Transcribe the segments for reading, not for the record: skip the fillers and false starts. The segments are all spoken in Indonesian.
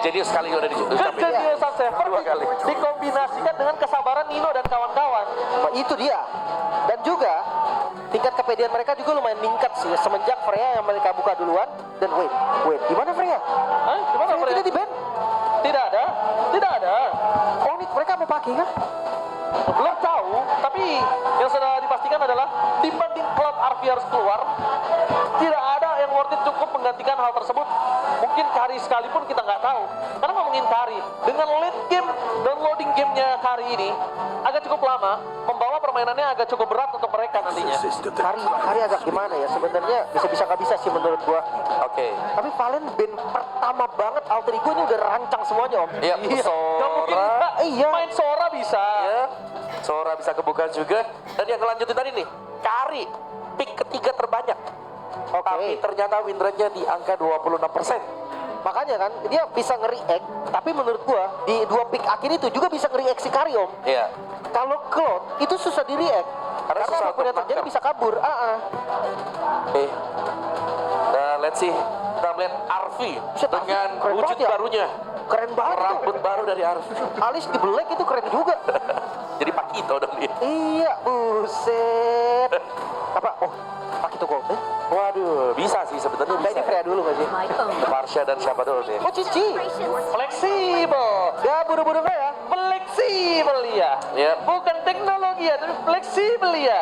Genius sekali udah diucapin. Kejeniusan Saver Dua kali. dikombinasikan dengan kesabaran Nino dan kawan-kawan. Nah, itu dia. Dan juga tingkat kepedean mereka juga lumayan meningkat sih semenjak Freya yang mereka buka duluan. Dan wait, gimana Freya? Hah? Gimana Freya Freya? tidak di ban? Tidak ada. Oh ini mereka mau pakai kah? Belum tahu, tapi yang sudah dipastikan adalah dibanding klub RV harus keluar, tidak ada yang worth it cukup menggantikan hal tersebut. Mungkin Kari sekalipun kita nggak tahu. Karena ngomongin Kari, dengan late game downloading gamenya Kari ini agak cukup lama, membawa permainannya agak cukup berat untuk mereka nantinya. Kari agak gimana ya sebenarnya bisa nggak bisa sih menurut gua. Oke. Tapi Valen band pertama banget Alter Ego ini udah rancang semuanya om. Iya, Gak mungkin Sora. nggak, Iya. main Sora bisa. Ya, Sora bisa kebuka juga. Dan yang ngelanjutin tadi nih, Kari pick ketiga terbanyak. Oke. Tapi ternyata win rate-nya di angka 26%. Makanya kan dia bisa nge-react, tapi menurut gua di dua pick akhir itu juga bisa nge-react si Kari om. Iya. Kalau Cloud itu susah di-react. Karena susah apapun yang untuk terjadi nangkep. bisa kabur. Oke. Nah, let's see. Kita melihat Arfi Buset, dengan Arfi keren wujud banget ya. barunya. Keren banget tuh. Rambut baru dari Arfi. Alis di black itu keren juga. Jadi Pak Kito dong dia. Iya, buset. Apa? Oh, Pak itu gol. Waduh, bisa sih sebenarnya Enggak, ini bisa. Freya dulu gak sih? Marsha dan siapa dulu nih? Oh, Cici. Fleksibel. Ya, buru-buru Freya. Fleksibel ya. Ya. Bukan teknologi ya, tapi fleksibel ya.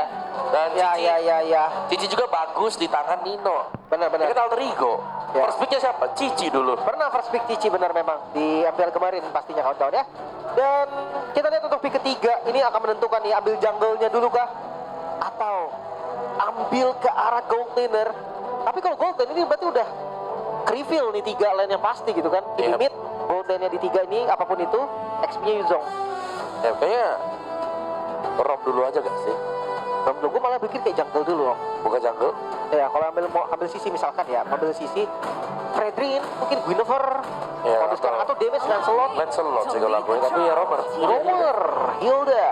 Dan Ya, Cici, ya. Cici juga bagus di tangan Nino. Benar. Dia kan alter ego. Ya. First pick-nya siapa? Cici dulu. Pernah first pick Cici benar memang di MPL kemarin pastinya countdown ya. Dan kita lihat untuk pick ketiga ini akan menentukan nih ambil jungle-nya dulu kah atau ambil ke arah gold laner. Tapi kalau gold lane ini berarti udah reveal nih tiga lane yang pasti gitu kan. Ini Yep. mid, gold lane-nya di tiga ini apapun itu, XP-nya Yuzong. Ya kayaknya Rob dulu aja gak sih? Belum, gue malah pikir kayak jungle dulu om. Bukan jungle. Ya kalau mau ambil sisi misalkan ya, ambil sisi Fredrin, mungkin Guinevere, Ya, ambil sekarang atau damage Lancelot. Lancelot sih kalau aku, tapi ya Robert. Romer, Hilda,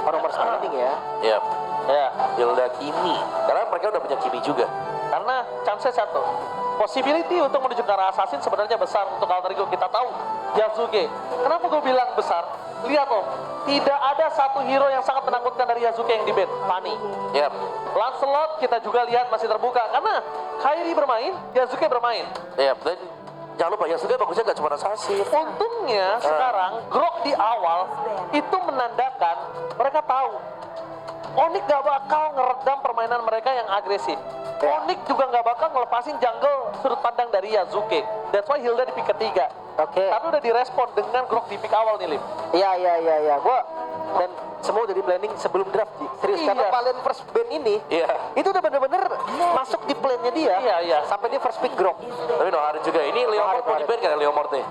orang spending ya. Iya. Ya, Hilda Kimi. Karena mereka udah punya Kimi juga. karena chance satu. Possibility untuk menuju ke arah assassin sebenarnya besar untuk alter ego. Kita tahu Yasuke. Kenapa gue bilang besar? Lihat om, tidak ada satu hero yang sangat menakutkan dari Yasuke yang di ban. Fanny. Iya. Lancelot kita juga lihat masih terbuka karena Kairi bermain, Yasuke bermain. Iya. Dan jangan lupa Yasuke bagusnya gak cuma assassin. Untungnya sekarang Grok di awal itu menandakan mereka tahu Onyx gak bakal ngeredam permainan mereka yang agresif. Onyx juga gak bakal ngelepasin jungle sudut pandang dari Yasuke. That's why Hilda di pick ketiga. Oke. Tapi udah direspon dengan Grok di pick awal nih Lim. Iya. Gua dan semua udah di planning sebelum draft Ji. Serius Iya. karena Valen first ban ini Iya. itu udah bener-bener masuk di plan-nya dia. Iya. Sampai dia first pick Grok. Tapi no hari juga. Ini Leomord mau Nohari. di ban kan Leomord nih?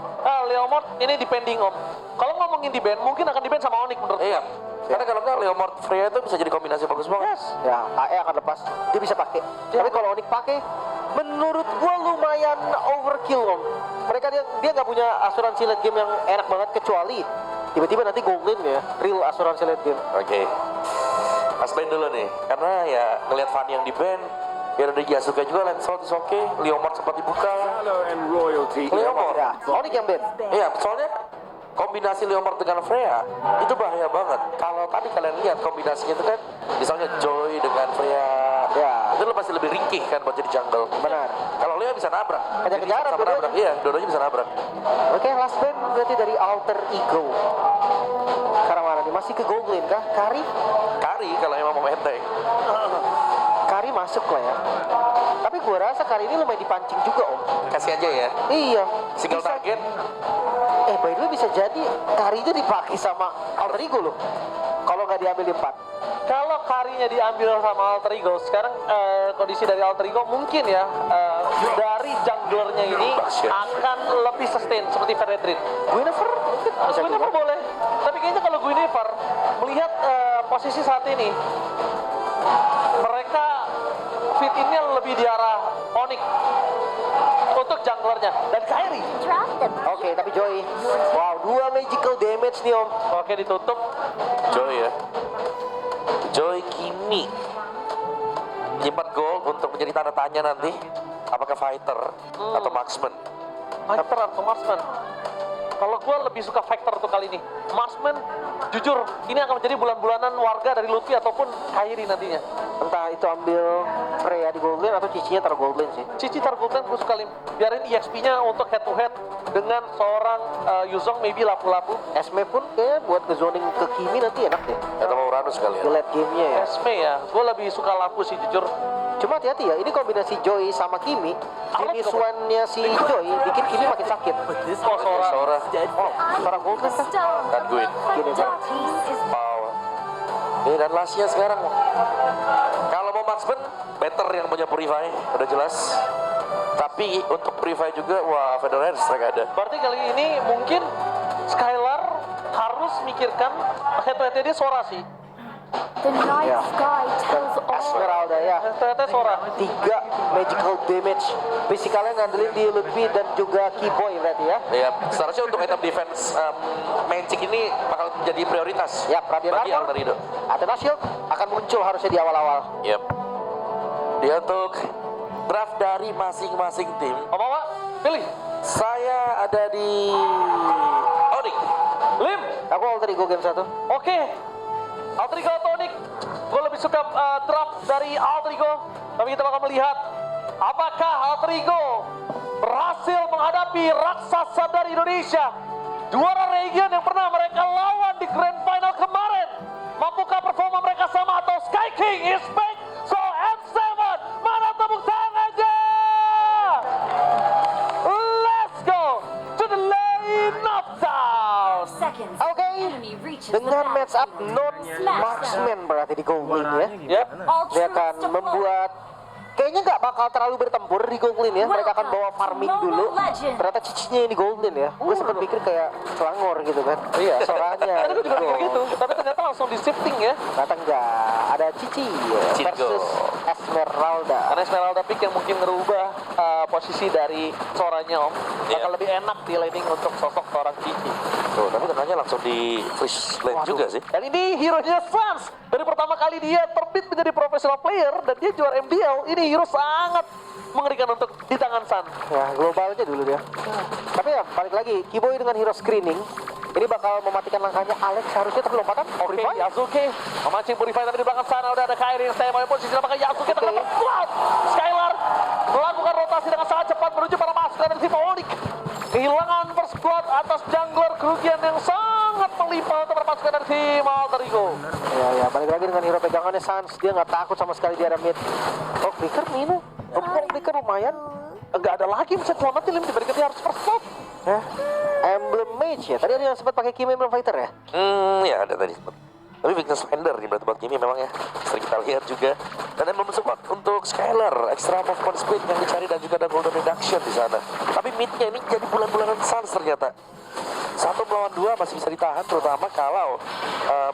Leomord ini depending om. Kalau ngomongin di ban, mungkin akan di ban sama Onyx menurut Iya. Karena kalau nggak Leomord Freya itu bisa jadi kombinasi bagus banget. Yes. Ya, AE akan lepas. Dia bisa pakai. Tapi kalau Onyx pakai, menurut gua lumayan overkill om. Mereka dia nggak punya asuransi late game yang enak banget kecuali tiba-tiba nanti gold lane ya, real asuransi late game. Oke. Mas ban dulu nih. Karena ya ngelihat Fanny yang di ban, ya udah Yasuke juga Lancelot is oke. Leomord sempat dibuka. Leomord. Ya, Onyx yang ban. Iya, soalnya kombinasi Leomord dengan Freya itu bahaya banget. Kalau tadi kalian lihat kombinasinya itu kan, misalnya Joy dengan Freya, Ya. itu lo pasti lebih ringkih kan buat jadi jungle. Benar. Kalau Lea bisa nabrak, Kejar-kejaran Jadi sama dua-duanya. nabrak. Iya, dua-duanya bisa nabrak. Oke, last ban berarti dari Alter Ego. Sekarang mana nih? Masih ke gold lane kah? Kari? Kari kalau emang mau enteng. Kari masuk lah ya. Tapi gua rasa Kari ini lumayan dipancing juga om. Kasih aja ya. Iya. Single Bisa- target. by the way bisa jadi Kari itu dipakai sama Alter Ego loh. Kalau nggak diambil di 4. Kalau Karinya diambil sama Alter Ego, sekarang kondisi dari Alter Ego mungkin ya dari junglernya ini akan lebih sustain seperti Fredrin. Guinevere mungkin bisa juga. Guinevere boleh, tapi kayaknya kalau Guinevere melihat posisi saat ini, mereka fit innya lebih di arah Onyx untuk junglernya dan Kairi. Oke, tapi Joy. Wow, 2 magical damage nih om. Oke, ditutup. Joy ya. Joy Kimi. Menyimpan gold untuk menjadi tanda tanya nanti. Apakah fighter atau marksman? Fighter atau Marksman? Kalau gue lebih suka Fighter untuk kali ini. Marksman, jujur, ini akan menjadi bulan-bulanan warga dari Lutfi ataupun Kairi nantinya. Entah itu ambil Freya di Gold Lane atau Cicinya taruh Gold Lane sih. Cici Targoten gue suka biarin EXP-nya untuk head to head dengan seorang Yuzong, maybe lapu-lapu. Esme pun kayaknya buat ke-zoning ke Kimi nanti enak deh. Atau mau Uranus kali Di ya. late game-nya ya. Esme ya, gue lebih suka lapu sih jujur. Cuma hati-hati ya, ini kombinasi Joy sama Kimi. Kimi Alex Swan-nya si Joy bikin Kimi makin sakit. Oh, Sora, Oh, suara Gold Lane kah? dan Gwyn. Gini, Bang. Wow. Dan Lasnya sekarang. Kalau mau marksman, better yang punya Purify, udah jelas. Tapi untuk Purify juga, wah Fedora strike ada. Berarti kali ini mungkin Skylar harus mikirkan head to head-nya dia Sora sih. The night Yeah. sky tells all. Esmeralda ya. Head to head-nya Sora. 3 magical damage. Basically ngandelin di Lutfi dan juga Keyboy berarti ya. Ya, seharusnya untuk item defense Magic ini bakal menjadi prioritas. Ya, Radiant bagi Armor. Alterido. Athena Shield akan muncul harusnya di awal-awal. Yep. Dia untuk draft dari masing-masing tim. Apa Pak? Pilih. Saya ada di Onyx. Lim. Aku alter ego game 1. Oke. Alterigo atau Onyx? Gue lebih suka draft dari Alterigo. Tapi kita bakal melihat apakah Alterigo berhasil menghadapi raksasa dari Indonesia, juara region yang pernah mereka lawan di Grand Final kemarin. Mampukah performa mereka sama atau Sky King is back? So M7, mana tepuk tangannya? Let's go to the lane of down. Seconds. Oke. Enemy reaches Dengan the match up non marksman berarti di Gold Lane ya. Yep. All Dia troops akan deployed. membuat kayaknya nggak bakal terlalu bertempur di Gold Lane ya. Mereka akan bawa farming dulu. Ternyata cicinya ini Gold Lane ya. Gue sempat pikir kayak Selangor gitu kan. Iya, soranya. Tadi gue juga mikir gitu, tapi ternyata langsung di shifting ya. Ternyata enggak. Ada Cici versus Esmeralda. Karena Esmeralda pick yang mungkin ngerubah posisi dari Soranya Om. Bakal lebih enak di laning untuk sosok seorang Cici. Tuh, tapi tenangnya langsung di freeze lane Waduh. juga sih. Dan ini hero-nya Sans. Dari pertama kali dia terbit menjadi professional player dan dia juara MDL. Ini hero sangat mengerikan untuk di tangan Sans. Ya, globalnya dulu dia. Tapi ya, balik lagi. Keyboy dengan hero screening. Ini bakal mematikan langkahnya Alex harusnya, tapi lompatan. Oke, Yasuke memancing Purify, tapi di belakang sana udah ada Kairi yang saya mau posisi. Apakah Yasuke terdapat kuat? Skylar melakukan rotasi dengan sangat cepat menuju para pasukan dari tim Onyx. Kehilangan first blood atas jungler, kerugian yang sangat melimpah untuk para pasukan dari tim Alterigo. Ya, balik lagi dengan hero pegangannya Sans. Dia nggak takut sama sekali di area mid. Oh, Flicker Nino. Gempong Flicker lumayan. Enggak ada lagi yang bisa selamatin Lim dibandingkan dia harus first blood. Emblem Mage ya. Tadi ada yang sempat pakai Kimi Emblem Fighter ya. Ya ada tadi. Tapi weakness Fender nih berarti buat Kimi memang ya. Sering kita lihat juga. Dan emang support untuk Skylar, extra movement speed yang dicari dan juga ada golden reduction di sana. Tapi midnya ini jadi bulan-bulanan Sans ternyata. 1 melawan 2 masih bisa ditahan, terutama kalau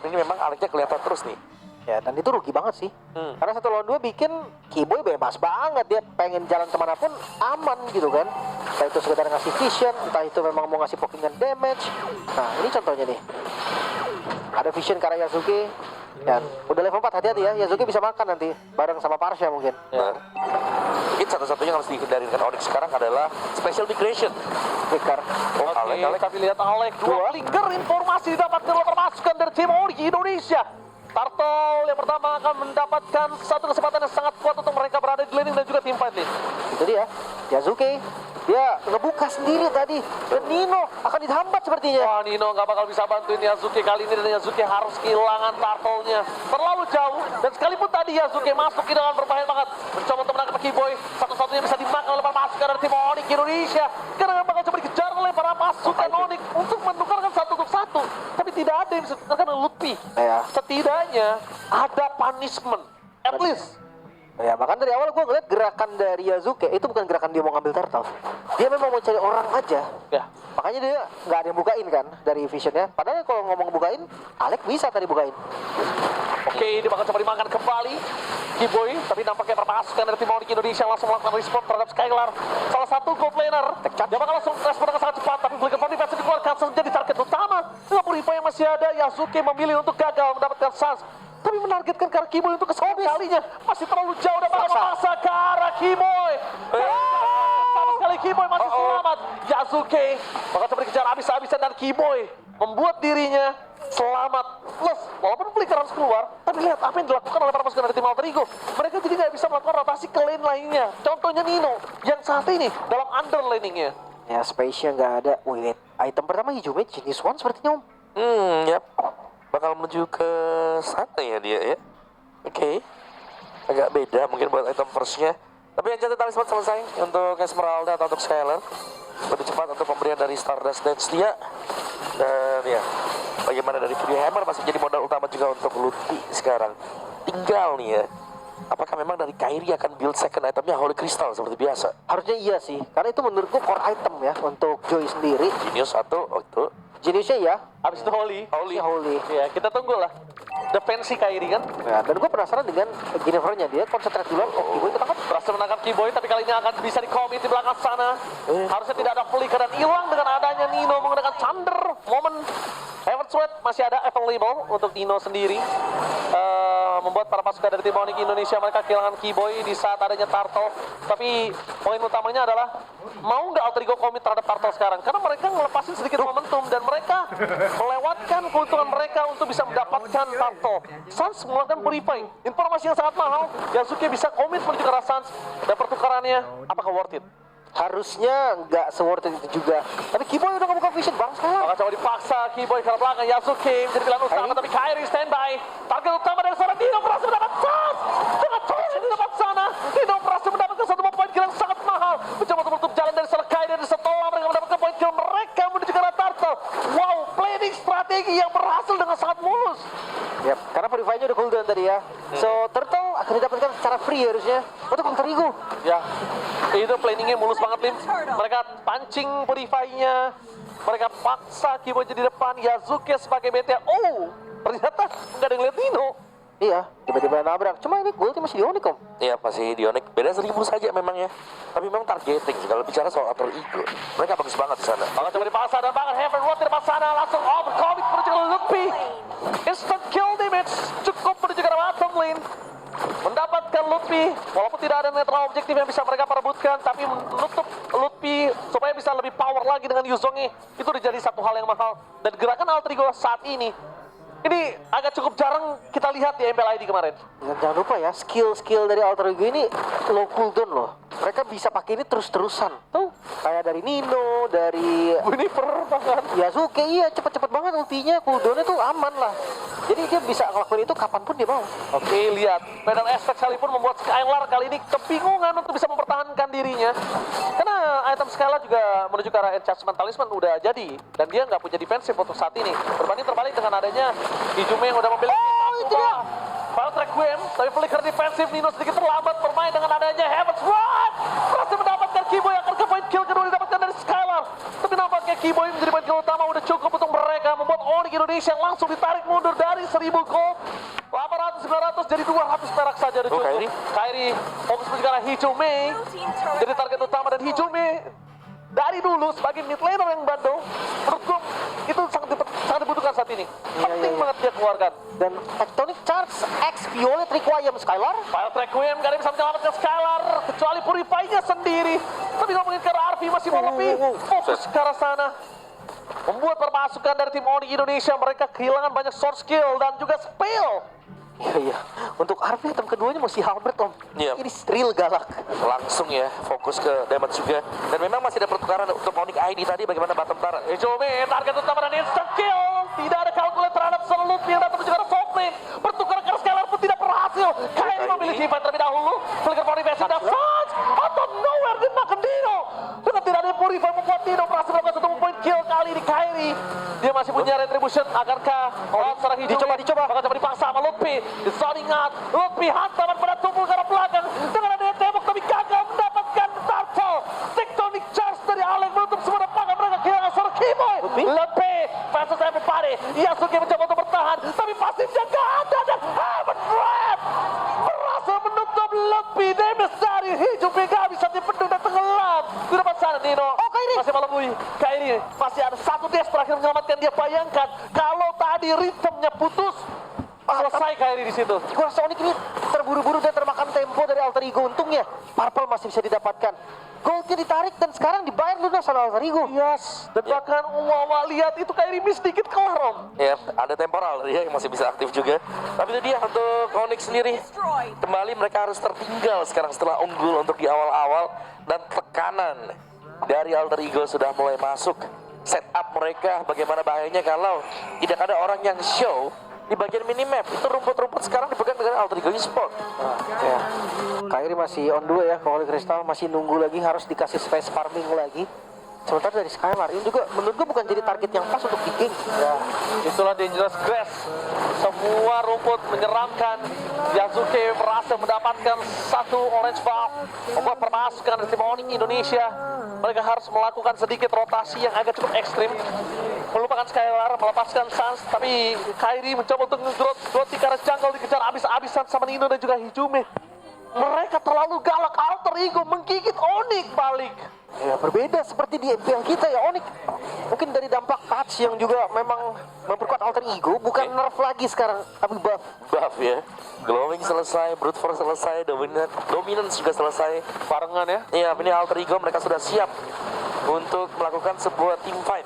ini memang Aleknya kelihatan terus nih. Ya, dan itu rugi banget sih. Karena 1 lawan 2 bikin Keyboy bebas banget. Dia pengen jalan kemanapun aman gitu kan. Entah itu sekedar ngasih vision, entah itu memang mau ngasih pokingan damage. Nah, ini contohnya nih. Ada vision karena Yasuke. Dan udah level 4, hati-hati ya. Yasuke bisa makan nanti bareng sama Parsha mungkin. Nah, mungkin satu-satunya yang harus dihindari dengan Onyx sekarang adalah special migration. Flicker. Oh, Alek. Tapi lihat Alek, dua flicker informasi didapatkan oleh pasukan dari tim Onyx Indonesia. Turtle yang pertama akan mendapatkan satu kesempatan yang sangat kuat untuk mereka berada di laning dan juga tim fight lane. Itu dia. Yasuke. Dia ngebuka sendiri tadi. Dan Nino akan dihambat sepertinya. Wah, Nino nggak bakal bisa bantuin Yasuke kali ini dan Yasuke harus kehilangan turtle-nya terlalu jauh. Dan sekalipun tadi Yasuke masuk ini dengan berbahaya banget, mencoba untuk menangkap Keyboy, satu-satunya bisa dimakan oleh para pasukan dari tim Onyx Indonesia. Karena bakal coba dikejar oleh para pasukan Onyx untuk menukarkan 1 untuk 1. Tapi tidak ada yang bisa ditukarkan oleh Lutfi. Ya. Setidaknya ada punishment, at least. Ya, bahkan dari awal gue ngeliat gerakan dari Yasuke itu bukan gerakan dia mau ngambil turtle. Dia memang mau cari orang aja. Ya. Makanya dia nggak ada yang bukain kan dari visionnya. Padahal kalau ngomong bukain, Alek bisa tadi bukain. Oke, dia bakal coba dimakan kembali Keyboy, tapi nampaknya perpasukan dari tim Onyx Indonesia langsung melakukan respon terhadap Skylar. Salah satu gold laner, dia bakal langsung respon dengan sangat cepat, tapi Flicker Form Defense dikeluarkan menjadi target utama. Dengan Purify yang masih ada, Yasuke memilih untuk gagal mendapatkan Sans. Tapi menargetkan ke arah Keyboy untuk kesekian kalinya. Masih terlalu jauh dan bakal memaksa ke arah Keyboy. Sama sekali Keyboy masih selamat. Yasuke bakal coba dikejar habis-habisan dan Keyboy membuat dirinya selamat. Plus, walaupun flicker harus keluar, tapi lihat apa yang dilakukan oleh para pasukan dari tim Alter Ego. Mereka jadi nggak bisa melakukan rotasi ke lane lainnya. Contohnya Nino yang saat ini dalam underlaningnya. Ya, space-nya nggak ada. Wait, item pertama Hijume Genius One sepertinya, Om. Yap. Bakal menuju ke sana ya dia ya. Oke. Agak beda mungkin buat item first-nya. Tapi yang cantik talisman selesai untuk Esmeralda atau untuk Skylar. Lebih cepat untuk pemberian dari Stardust dan Setia. Dan ya, bagaimana dari Fury Hammer masih jadi modal utama juga untuk Lutfi sekarang. Tinggal nih ya, apakah memang dari Kairi akan build second itemnya Holy Crystal seperti biasa? Harusnya iya sih, karena itu menurutku core item ya untuk Joy sendiri. Genius satu waktu. Geniusnya ya, Habis itu Holy. Holy. Ya, kita tunggulah. Defensi Kairi kan. Ya, dan gue penasaran dengan Jennifer-nya, dia konsentrasi dulu. Oh, Keyboy ketangkap. Berhasil menangkap Keyboy, tapi kali ini akan bisa di-commit di belakang sana. Harusnya tidak ada flicker dan hilang dengan adanya Nino menggunakan Thunder Moment. Heaven Sweat masih ada available untuk Nino sendiri. Membuat para pasukan dari tim Onyx Indonesia mereka kehilangan Keyboy di saat adanya Turtle. Tapi poin utamanya adalah mau nggak Alter Ego commit terhadap Turtle sekarang? Karena mereka ngelepasin sedikit momentum dan mereka melewatkan keuntungan mereka untuk bisa mendapatkan Turtle. Sans mengeluarkan Purify, informasi yang sangat mahal. Yasuke bisa komit menuju ke arah Sans dan pertukarannya apakah worth it? Harusnya nggak se-worth it itu juga. Tapi Keyboy udah ngebuka vision bareng sekarang. Maka coba dipaksa Keyboy ke arah belakang. Yasuke menjadi pilihan utama, tapi Kairi standby. Target utama dari sana Dino berhasil mendapat Sans. Dengan tolong yang didapat sana, Dino berhasil mendapatkan satu poin kill yang sangat mahal. Mencoba untuk menutup jalan dari sana Kairi, dan setelah mereka mendapatkan poin kill, mereka menuju ke arah Turtle. Wow, planning strategi yang berhasil dengan sangat mulus. Yap, karena Purify-nya udah cooldown tadi ya. So, Turtle akan didapatkan secara free harusnya. Untuk Alter Ego. Ya, itu planningnya mulus banget, Lim. Mereka pancing Purify-nya. Mereka paksa Keyboy jadi depan. Yasuke sebagai BT. Oh, ternyata nggak ada yang lihat Dino. Iya, tiba-tiba nabrak. Cuma ini goldnya masih di Onyx, Om. Iya masih Dionik, beda 1000 saja memang ya. Tapi memang targeting sih kalau bicara soal Alter Ego. Mereka bagus banget di sana. Maka coba dipaksa dan bahkan Heaven Road di depan sana. Langsung overcommit menuju ke Lutfi. Instant kill damage. Cukup menuju ke arah bottom lane. Mendapatkan Lutfi, walaupun tidak ada netral objektif yang bisa mereka perebutkan, tapi menutup Lutfi supaya bisa lebih power lagi dengan Yuzongi, itu udah jadi satu hal yang mahal. Dan gerakan Alter Ego saat ini agak cukup jarang kita lihat di MPL ID kemarin. Dan jangan lupa ya, skill-skill dari Alter Ego ini low cooldown loh. Mereka bisa pakai ini terus-terusan. Tuh, kayak dari Nino, dari Winnieper bahkan. Yasuke, iya cepet-cepet banget ultinya, cooldownnya tuh aman lah. Jadi dia bisa ngelakuin itu kapanpun dia mau. Oke, lihat. Pedal Aspect sekalipun membuat Skylar kali ini kebingungan untuk bisa mempertahankan dirinya. Karena item Skylar juga menuju ke arah Enchantment Talisman udah jadi. Dan dia nggak punya defensif untuk saat ini. Berbanding terbalik dengan adanya Hijume yang udah memiliki. Oh, itu dia. File Requiem, tapi flicker defensif Nino sedikit terlambat bermain dengan adanya Heaven's Rod. Berhasil mendapatkan Keyboy, akan ke point kill kedua didapatkan dari Skylar. Tapi nampaknya Keyboy menjadi point kill utama udah cukup untuk mereka membuat Onyx Indonesia langsung ditarik mundur dari 1000 gold. 800, 900 jadi 200 perak saja udah cukup. Kairi fokus menuju ke arah Hijume. Jadi target utama dan Hijume dari dulu sebagai mid laner yang bandel, menurut gue itu sangat dibutuhkan saat ini. Penting banget dia keluarkan. Dan Tectonic Charge X Violet Requiem Skylar. File Requiem gak ada yang bisa menyelamatkan Skylar kecuali Purify-nya sendiri. Tapi ngomongin ke arah RV masih mau lebih fokus ke arah sana. Membuat permasukan dari tim Onyx Indonesia, mereka kehilangan banyak source skill dan juga spell. Iya. Untuk RV item keduanya masih Halbert, Om. Iya. Ini real galak. Langsung ya fokus ke damage juga. Dan memang masih ada pertukaran untuk Onyx ID tadi bagaimana bottom turret. Hijume target utama dan instant kill. Tidak ada kalkulat terhadap Selut yang datang menuju ke arah top lane. Pertukaran ke Skylar pun tidak berhasil. Kairi memiliki event terlebih dahulu. Flicker Purify dan Surge out of nowhere dimakan Dino. Dengan tidak ada Purify membuat Dino berhasil melakukan satu point kill kali ini Kairi. Dia masih punya retribution. Akankah serang Hijume? Dicoba. Maka coba dipaksa sama Lutfi. Zoning out. Lutfi hantaman pada tubuh ke arah belakang. Dengan adanya tembok tapi gagal mendapatkan Turtle. Tectonic Charge dari Alek menutup semua depangan mereka kehilangan seorang Keyboy. Lutfi versus everybody. Yasuke mencoba untuk bertahan. Tapi pasifnya gak ada dan Heaven Trap berhasil menutup Lutfi. Damage dari Hijume gak bisa dibendung dan tenggelam. Di depan sana Nino. Oh, Kairi. Masih melalui. Kairi masih ada satu dash terakhir menyelamatkan dia. Bayangkan kalau tadi ritmenya putus. Selesai Kairi di situ. Gua rasa Onyx ini terburu-buru dan termakan tempo dari Alter Ego. Untungnya Purple masih bisa didapatkan. Goldnya ditarik dan sekarang dibayar lunas sama Alter Ego. Yes, dan bahkan lihat itu Kyrie miss dikit kelar Om. Ya, ada temporal dia yang masih bisa aktif juga. Tapi itu dia untuk Onyx sendiri. Kembali mereka harus tertinggal sekarang setelah unggul untuk di awal-awal. Dan tekanan dari Alter Ego sudah mulai masuk. Setup mereka bagaimana bahayanya kalau tidak ada orang yang show di bagian minimap. Itu rumput-rumput sekarang dipegang dengan Alter Ego Esport. Ya. Kyrie masih on 2 ya, Holy Crystal masih nunggu lagi, harus dikasih space farming lagi. Sementara dari Skylar ini juga menurut gue bukan jadi target yang pas untuk di game. Ya, itulah Dangerous Grass. Semua rumput menyeramkan. Yasuke berhasil mendapatkan satu orange buff. Membuat permasukan dari tim Onyx Indonesia. Mereka harus melakukan sedikit rotasi yang agak cukup ekstrim. Melupakan Skylar, melepaskan Sans. Tapi Kyrie mencoba untuk nge-growth. Growth ke arah jungle dikejar abis-abisan sama Nino dan juga Hijume. Mereka terlalu galak. Alter Ego menggigit Onyx balik. Ya berbeda seperti di MPL kita ya, Onyx. Mungkin dari dampak touch yang juga memang memperkuat Alter Ego, bukan nerf lagi sekarang, tapi buff. Buff ya. Glowing selesai, Brute Force selesai, Dominance juga selesai. Barengan ya. Iya, ini Alter Ego mereka sudah siap untuk melakukan sebuah team fight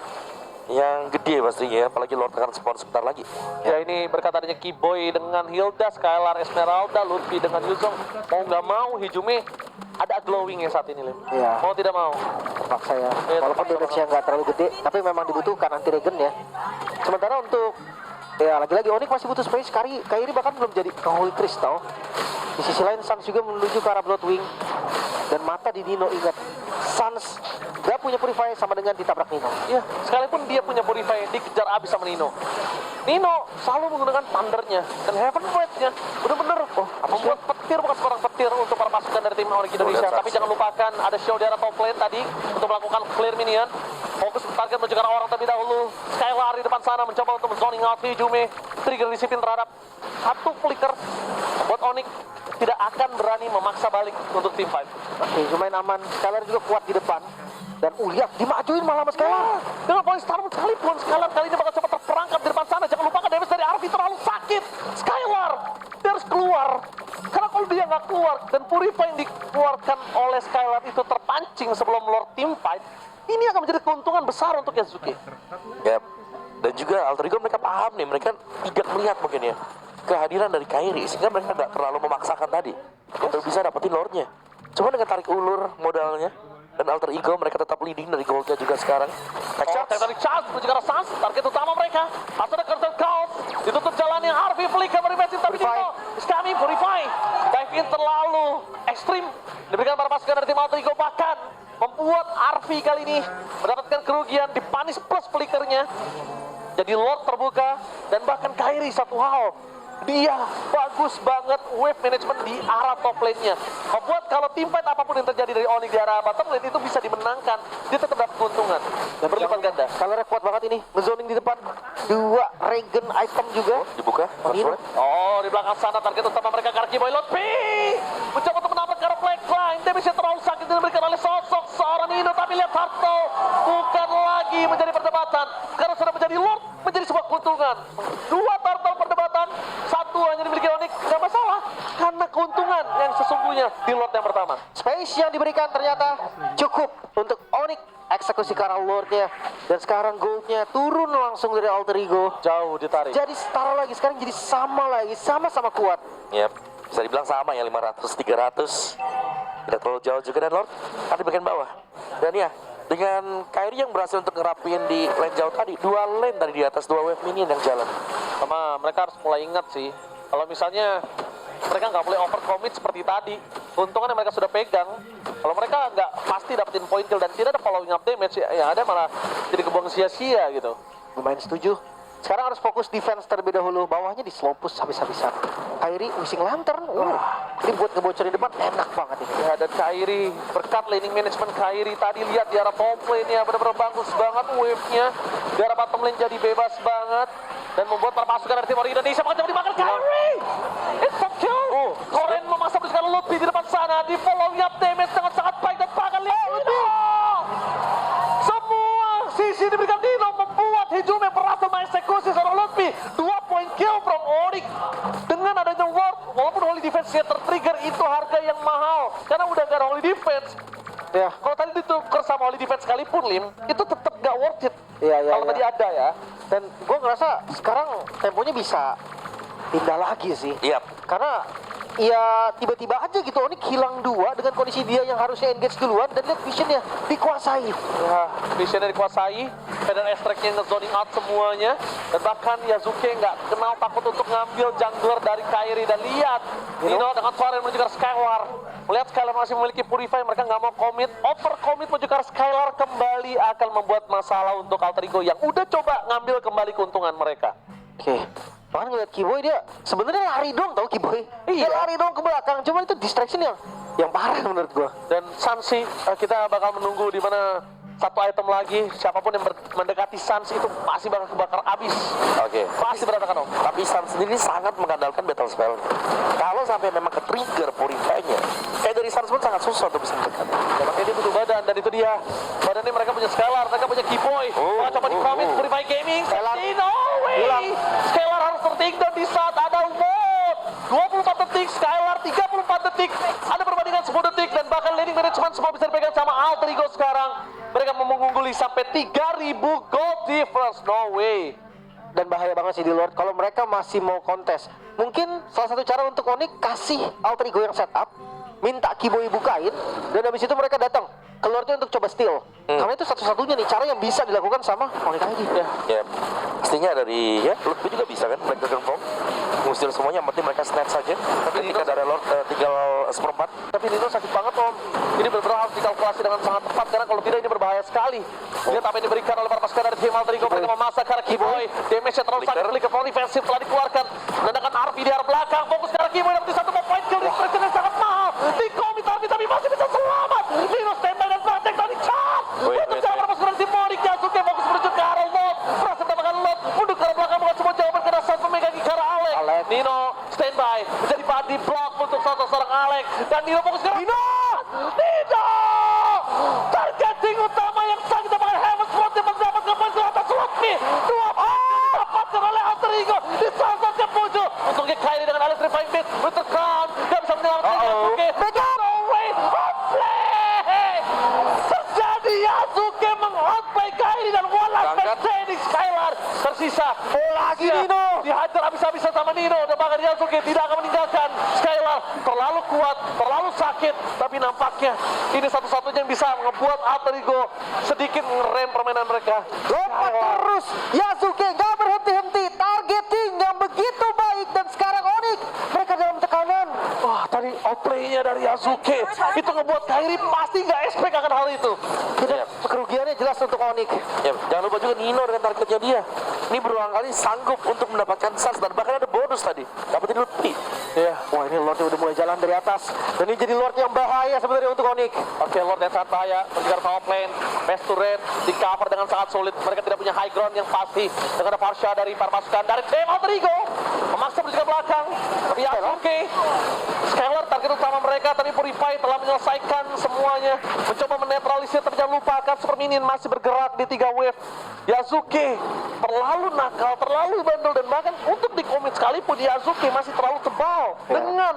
yang gede pastinya ya, apalagi Lord akan spawn sebentar lagi. Ya ini berkata adanya Kiboy dengan Hilda, Skylar, Esmeralda, Lutfi dengan Yuzong. Mau nggak mau Hijume ada glowing ya saat ini, Lim. Iya. Mau tidak mau. Terpaksa ya, Iya, walaupun terpaksa. damage-nya nggak terlalu gede, tapi memang dibutuhkan anti-regen ya. Sementara untuk, ya lagi-lagi Onyx masih butuh space, Kyrie bahkan belum jadi ke Holy Crystal. Di sisi lain Sans juga menuju ke arah Bloodwing. Dan mata di Nino, ingat, Sans gak punya Purify sama dengan ditabrak Nino. Ya, sekalipun dia punya Purify, dikejar abis sama Nino. Nino selalu menggunakan Thundernya dan Heaven Blade-nya. Bener-bener membuat petir, bukan seorang petir untuk para pasukan dari tim Onyx Indonesia. Tapi jangan lupakan ada show di arah top lane tadi untuk melakukan clear minion. Fokus target menuju ke arah orang terlebih dahulu. Skylar di depan sana mencoba untuk zoning out Hijume. Trigger disiplin terhadap satu flicker. Buat Onyx tidak akan berani memaksa balik untuk tim fight. Oke, lumayan aman. Skylar juga kuat di depan. Dan lihat, dimajuin malah sama Skylar. Dengan poin Starman sekalipun, Skylar kali ini bakal cepat terperangkap di depan sana. Jangan lupakan damage dari Arvi terlalu sakit. Skylar, dia harus keluar. Karena kalau dia nggak keluar, dan Purify yang dikeluarkan oleh Skylar itu terpancing sebelum Lord team fight, ini akan menjadi keuntungan besar untuk Yasuke. Yap. Dan juga Alter Ego mereka paham nih, mereka tidak melihat mungkin ya kehadiran dari Kyrie, sehingga mereka tidak terlalu memaksakan tadi untuk bisa dapetin Lordnya. Cuma dengan tarik ulur modalnya dan Alter Ego mereka tetap leading dari goldnya juga sekarang. Dari Charles menuju ke arah Sans, target utama mereka. Harus ada Curtain Chaos, ditutup jalannya Arvi, flicker dari Messi, tapi Nino is coming, Purify. Dive in terlalu ekstrim, diberikan para pasukan dari tim Alter Ego, bahkan membuat Arvi kali ini mendapatkan kerugian, dipanis plus flickernya. Jadi Lord terbuka, dan bahkan Kyrie satu hal, dia bagus banget wave management di arah top lane-nya. Membuat kalau tim fight apapun yang terjadi dari Onyx di arah bottom lane itu bisa dimenangkan, dia tetap dapat keuntungan. Dan berlipat ganda. Skylar kuat banget ini, ngezoning di depan. 2 regen item juga. Dibuka, Nino. Oh, di belakang sana target utama mereka Karki Boy Lutfi mencoba untuk menabrak ke arah flag line. Damage-nya terlalu sakit diberikan oleh sosok seorang Nino, tapi lihat Turtle bukan lagi menjadi perdebatan. Sekarang sudah menjadi Lord, menjadi sebuah keuntungan. 2 Turtle perdebatan, 1 hanya dimiliki Onyx, nggak masalah. Karena keuntungan yang sesungguhnya di Lord yang pertama. Space yang diberikan ternyata cukup untuk Onyx eksekusi ke arah Lordnya. Dan sekarang goldnya turun langsung dari Alter Ego. Jauh ditarik. Jadi setara lagi, sekarang jadi sama lagi, sama-sama kuat. Yap. Bisa dibilang sama ya, 500-300. Tidak terlalu jauh juga, dan Lord ada di bagian bawah. Dan ya, dengan Kyrie yang berhasil untuk ngerapin di lane jauh tadi, 2 lane tadi di atas 2 wave minion yang jalan. Sama mereka harus mulai ingat sih, kalau misalnya mereka nggak boleh overcommit seperti tadi. Keuntungan yang mereka sudah pegang, kalau mereka nggak pasti dapetin point kill dan tidak ada following up damage, ya ada malah jadi kebuang sia-sia gitu. Lumayan setuju. Sekarang harus fokus defense terlebih dahulu. Bawahnya di slow push habis-habisan. Kyrie missing lantern. Ini buat ngebocorin depan enak banget ini. Ya, dan Kyrie berkat laning management Kyrie tadi lihat di arah top lane ya benar-benar bagus banget wave-nya. Di arah bottom lane jadi bebas banget dan membuat para pasukan dari tim Onyx Indonesia mencoba dimakan Kyrie. It's a kill. Koren memaksa berusaha Lutfi di depan sana, di following up damage dengan sangat baik dan bahkan lihat Nino. Semua sisi diberikan Nino membuat Hijume berhasil mengeksekusi seorang Lutfi. 2 point kill from Onyx. Dengan adanya ward, walaupun holy defense-nya tertrigger, itu harga yang mahal karena udah gak ada holy defense. Ya. Kalau tadi ditukar sama Oli defense sekalipun, Lim, itu tetap gak worth it. Iya, iya, Kalau iya. tadi ada ya. Dan gue ngerasa sekarang temponya bisa pindah lagi sih. Iya. Karena ya tiba-tiba aja gitu Onyx hilang 2 dengan kondisi dia yang harusnya engage duluan dan lihat visionnya dikuasai. Ya, visionnya dikuasai, Feather Extract-nya nge-zoning out semuanya, dan bahkan Yasuke nggak kenal takut untuk ngambil jungler dari Kairi. Dan lihat, Nino dengan Soren menuju ke Skylar. Melihat Skylar masih memiliki Purify, mereka nggak mau commit, over commit menuju ke Skylar kembali akan membuat masalah untuk Alter Ego yang udah coba ngambil kembali keuntungan mereka. Oke. Bahkan ngeliat Kiboy dia sebenarnya lari dong tau Kiboy. Dia Iya. lari dong ke belakang, cuman itu distraction yang parah menurut gua. Dan Sansi, kita bakal menunggu di mana satu item lagi, siapapun yang mendekati Sans itu pasti bakal kebakar abis. Oke. Pasti berantakan, Om. Tapi Sun sendiri sangat mengandalkan battle spell. Kalau sampai memang ke-trigger Purify-nya, kayak dari Sun pun sangat susah untuk bisa mendekat. Ya, makanya dia butuh badan, dan itu dia. Badannya mereka punya Skylar, mereka punya Keyboy. Mereka coba di-commit, Purify Gaming. Skylar. No way! Skylar harus ter-take down di saat ada vote. 24 detik, Skylar 34 detik. Ada perbandingan 10 detik, dan bahkan leading management semua bisa dipegang sama Alter Ego sekarang. Mereka mengungguli sampai 3.000 gold difference. No way. Dan bahaya banget sih di Lord kalau mereka masih mau kontes. Mungkin salah satu cara untuk Onyx kasih Alter Ego yang setup, minta Kiboy bukain, dan habis itu mereka datang ke Lordnya untuk coba steal. Karena itu satu-satunya nih cara yang bisa dilakukan sama Onyx aja. Ya. Ya, pastinya dari ya Lord juga bisa kan Black Dragon Form ngusir semuanya, yang penting mereka snatch saja. Tapi ketika dari Lord tinggal seperempat. Tapi Nino sakit banget, Om. Ini benar-benar harus dikalkulasi dengan sangat tepat, karena kalau tidak ini berbahaya sekali. Lihat apa yang diberikan oleh para pasukan dari tim Alter Ego. Mereka memasak ke arah Keyboy. Damage-nya terlalu sangat flicker full defensif telah dikeluarkan. Menandakan Arvi di arah belakang. Fokus ke arah Keyboy, dapat satu mau point kill. Dispersion yang sangat mahal. Di-commit Arvi tapi masih bisa selamat. Nino standby dan praktek tadi charge. Untuk cara para pasukan tim Onyx. Yasuke fokus menuju ke arah Lot. Berhasil mendapatkan Lot. Mundur ke arah belakang bukan semua jawaban karena saat memegang ke arah Alex. Nino standby menjadi body block untuk seorang Alex. Dan Nino fokus ke arah Nino! Targeting utama yang sangat dapatkan Heaven Sword yang mendapatkan poin ke atas Lotmi. 2 poin didapatkan oleh Alter Ego di salah satu yang puju. Untungnya Kylie dengan Alex Revive Mid with the crown. Gak bisa menyelamatkan Yasuke. No way, outplay! Terjadi Yasuke meng-outplay Kylie dan Wallace Mercedes Skylar. Tersisa lagi Nino. Dihajar habis-habisan sama Nino. Dan bahkan Yasuke tidak akan meninggalkan Skylar. Terlalu kuat, terlalu sakit. Tapi nampaknya ini satu-satunya yang bisa ngebuat Alter Ego sedikit ngerem permainan mereka. Lompat terus, Yasuke gak berhenti-henti, targeting yang begitu baik, dan sekarang Onyx mereka dalam tekanan. Wah, tadi outplay-nya dari Yasuke itu ngebuat Kairi pasti nggak expect akan hal itu. Tidak, kerugiannya jelas untuk Onyx. Ya, jangan lupa juga Nino dengan targetnya dia. Ini berulang kali sanggup untuk mendapatkan Sans, dan bahkan ada bonus tadi. Dapetin Lutfi. Iya. Wah, ini Lordnya udah mulai jalan dari atas, dan ini jadi Lord yang bahaya sebenarnya untuk Onyx. Oke, Lord yang sangat bahaya. Bergerak top lane, best turret, di cover dengan sangat sulit. Mereka tidak punya high ground yang pasti. Dengan ada Farsha dari para pasukan dari tim Alter Ego. Memaksa menuju ke belakang. Tapi Yasuke, Skylar target utama mereka. Tapi Purify telah menyelesaikan semuanya. Mencoba menetralisir, tapi jangan lupa akan Super Minion masih bergerak di 3 wave. Yasuke terlalu nakal, terlalu bandel, dan bahkan untuk di-commit sekalipun Yasuke masih terlalu tebal dengan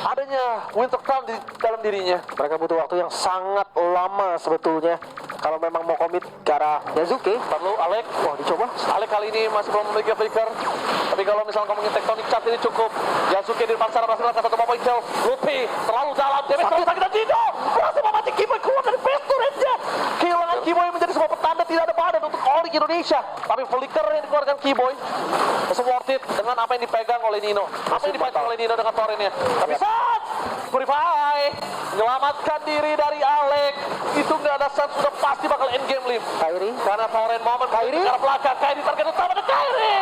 adanya Winter Crown di dalam dirinya. Mereka butuh waktu yang sangat lama sebetulnya kalau memang mau komit ke arah Yasuke. Perlu Alek. Wah, dicoba. Alek kali ini masih belum memiliki flicker. Tapi kalau misalnya ngomongin tectonic chart ini cukup. Yasuke di depan sana berhasil melakukan satu point kill. Luffy terlalu dalam. Damage terlalu sakit, dan Dino berhasil memancing Keyboy keluar dari base turret-nya. Kehilangan Keyboy menjadi sebuah petanda tidak ada badan untuk Onyx Indonesia. Tapi flicker yang dikeluarkan Keyboy masih worth it dengan apa yang dipegang oleh Nino. Apa yang dipegang oleh Nino dengan Torennya. Tapi saat Purify menyelamatkan diri dari Alek, itu nggak ada chance, sudah pasti bakal end game Lim. Kairi. Karena Toren momen Kairi. ke arah belakang, Kairi target utama ke Kairi.